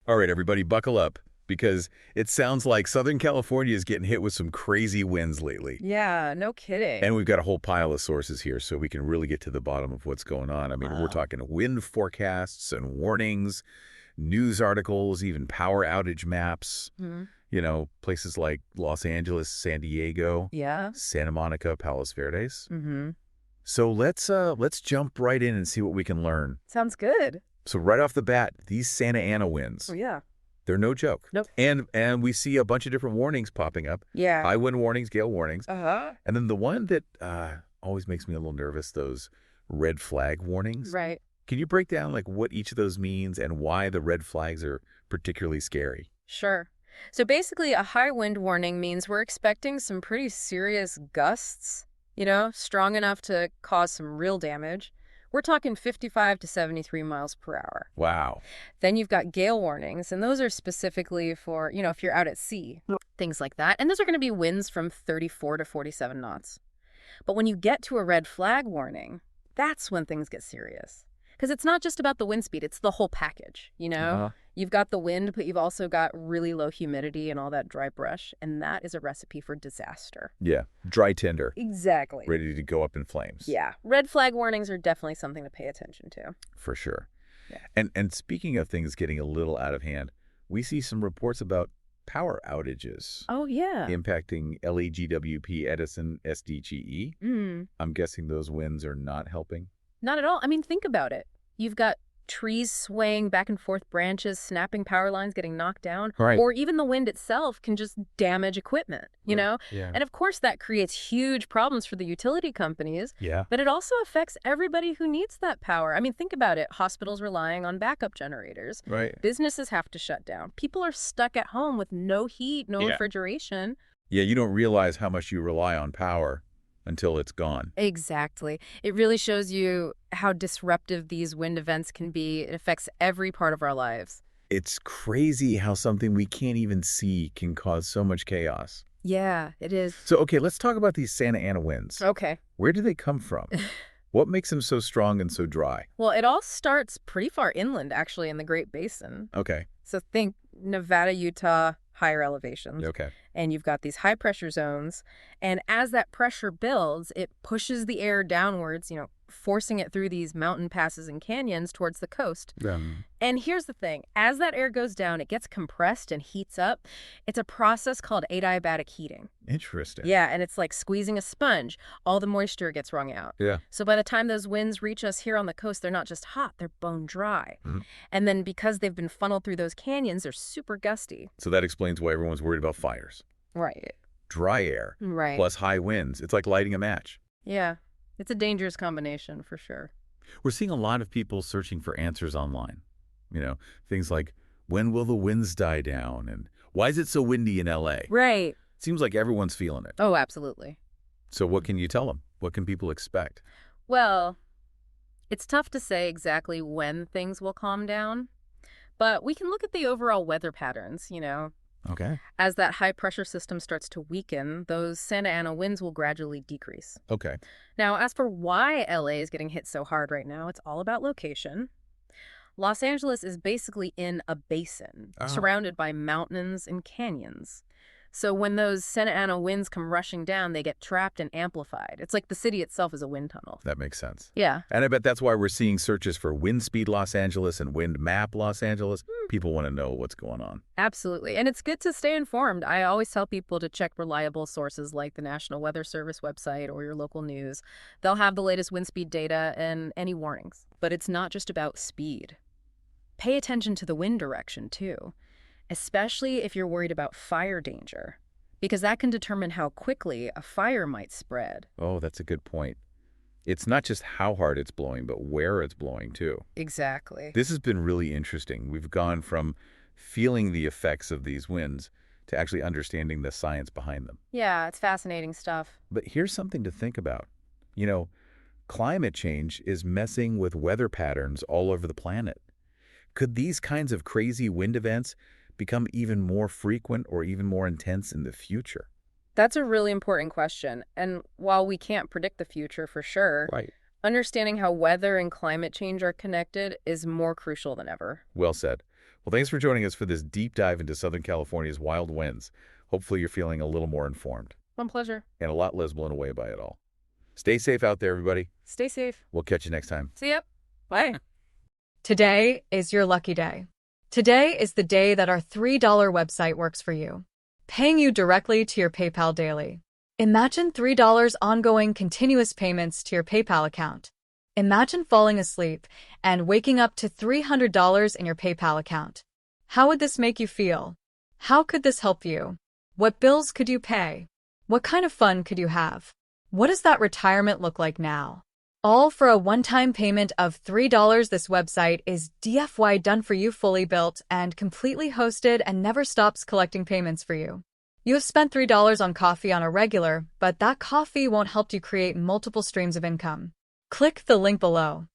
All right, everybody, buckle up, because it sounds like Southern California is getting hit with some crazy winds lately. Yeah, no And kidding. we've got a whole pile of sources here, so we can really get to the bottom of what's going on. I mean, we're Wow. talking wind forecasts and warnings, news articles, even power outage maps. Hmm. Places like Los Angeles, San Diego, Yeah. Santa Monica, Palos Verdes. Mm-hmm. So let's jump right in and see what we can learn. Sounds good. So right off the bat, these Santa Ana winds, Oh, yeah. they're no joke. Nope. And we see a bunch of different warnings popping up. Yeah. High wind warnings, gale warnings. Uh-huh. And then the one that always makes me a little nervous, those red flag warnings. Right. Can you break down like what each of those means and why the red flags are particularly scary? Sure. So basically, a high wind warning means we're expecting some pretty serious gusts, strong enough to cause some real damage. We're talking 55 to 73 miles per hour. Wow. Then you've got gale warnings, and those are specifically for, if you're out at sea, things like that. And those are going to be winds from 34 to 47 knots. But when you get to a red flag warning, that's when things get serious. Because it's not just about the wind speed, it's the whole package, Uh-huh. You've got the wind, but you've also got really low humidity and all that dry brush, and that is a recipe for disaster. Yeah. Dry tinder, Exactly. ready to go up in flames. Yeah. Red flag warnings are definitely something to pay attention to. For sure. Yeah. And speaking of things getting a little out of hand, we see some reports about power outages Oh, yeah. impacting LEGWP, Edison, SDGE. Mm. I'm guessing those winds are not helping. Not at all. I mean, think about it. You've got trees swaying back and forth, branches snapping, power lines getting knocked down, Right. or even the wind itself can just damage equipment, Yeah. And of course, that creates huge problems for the utility companies, Yeah. but it also affects everybody who needs that power. I mean, think about it. Hospitals relying on backup generators. Right. Businesses have to shut down. People are stuck at home with no heat, no Yeah. refrigeration. Yeah, you don't realize how much you rely on power until it's gone. Exactly. It really shows you how disruptive these wind events can be. It affects every part of our lives. It's crazy how something we can't even see can cause so much chaos. Yeah, it is. So, okay, let's talk about these Santa Ana winds. Okay. Where do they come from? What makes them so strong and so dry? Well, it all starts pretty far inland, actually, in the Great Basin. Okay. So think Nevada, Utah, higher elevations. Okay. And you've got these high pressure zones. And as that pressure builds, it pushes the air downwards, forcing it through these mountain passes and canyons towards the coast. And here's the thing. As that air goes down, it gets compressed and heats up. It's a process called adiabatic heating. Interesting. Yeah, and it's like squeezing a sponge. All the moisture gets wrung out. Yeah. So by the time those winds reach us here on the coast, they're not just hot, they're bone dry. Mhm. And then because they've been funneled through those canyons, they're super gusty. So that explains why everyone's worried about fires. Right. Dry air Right. plus high winds. It's like lighting a match. Yeah. It's a dangerous combination for sure. We're seeing a lot of people searching for answers online. Things like, when will the winds die down? And why is it so windy in LA? Right. Seems like everyone's feeling it. Oh, absolutely. So what can you tell them? What can people expect? Well, it's tough to say exactly when things will calm down, but we can look at the overall weather patterns, Okay. As that high pressure system starts to weaken, those Santa Ana winds will gradually decrease. Okay. Now, as for why LA is getting hit so hard right now, it's all about location. Los Angeles is basically in a basin, Oh. surrounded by mountains and canyons. So when those Santa Ana winds come rushing down, they get trapped and amplified. It's like the city itself is a wind tunnel. That makes sense. Yeah. And I bet that's why we're seeing searches for wind speed Los Angeles and wind map Los Angeles. People want to know what's going on. Absolutely. And it's good to stay informed. I always tell people to check reliable sources like the National Weather Service website or your local news. They'll have the latest wind speed data and any warnings. But it's not just about speed. Pay attention to the wind direction, too, especially if you're worried about fire danger, because that can determine how quickly a fire might spread. Oh, that's a good point. It's not just how hard it's blowing, but where it's blowing, too. Exactly. This has been really interesting. We've gone from feeling the effects of these winds to actually understanding the science behind them. Yeah, it's fascinating stuff. But here's something to think about. Climate change is messing with weather patterns all over the planet. Could these kinds of crazy wind events become even more frequent or even more intense in the future? That's a really important question. And while we can't predict the future for sure, Right. understanding how weather and climate change are connected is more crucial than ever. Well said. Well, thanks for joining us for this deep dive into Southern California's wild winds. Hopefully you're feeling a little more informed My pleasure. and a lot less blown away by it all. Stay safe out there, everybody. Stay safe. We'll catch you next time. See ya. Bye. Today is your lucky day. Today is the day that our $3 website works for you, paying you directly to your PayPal daily. Imagine $3 ongoing continuous payments to your PayPal account. Imagine falling asleep and waking up to $300 in your PayPal account. How would this make you feel? How could this help you? What bills could you pay? What kind of fun could you have? What does that retirement look like now? All for a one-time payment of $3. This website is DFY done for you, fully built and completely hosted, and never stops collecting payments for you. You have spent $3 on coffee on a regular, but that coffee won't help you create multiple streams of income. Click the link below.